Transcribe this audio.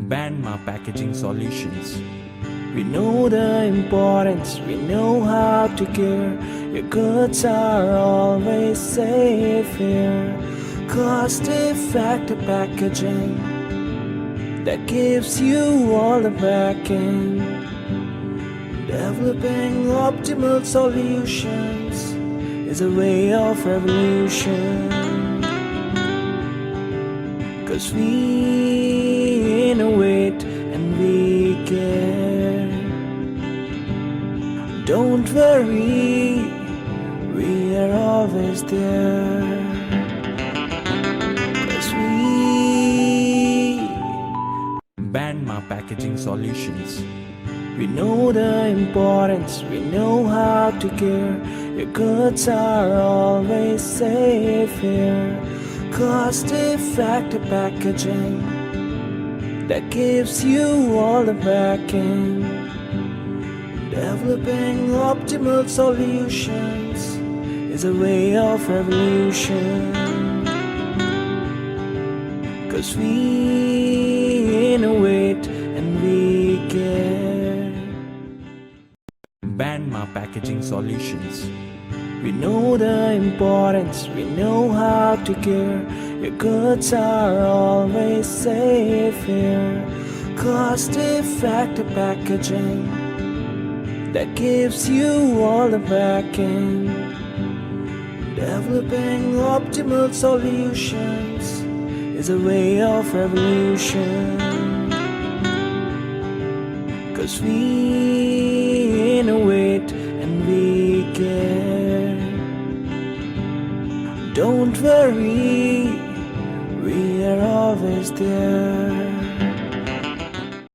Banma Packaging Solutions. We know the importance, we know how to care. Your goods are always safe here. Cost-effective packaging that gives you all the backing. Developing optimal solutions is a way of revolution. 'Cause we innovate and we care. Don't worry, we are always there. 'Cause we Banma Packaging Solutions. We know the importance, we know how to care. Your goods are always safe here. Cost-effective packaging that gives you all the backing. Developing optimal solutions is a way of revolution. 'Cause we innovate and we care. Banma Packaging Solutions. We know the importance, we know how to care. Your goods are always safe here. Cost-effective packaging that gives you all the backing. Developing optimal solutions is a way of revolution. 'Cause we innovate and we care. Don't worry, we are always there.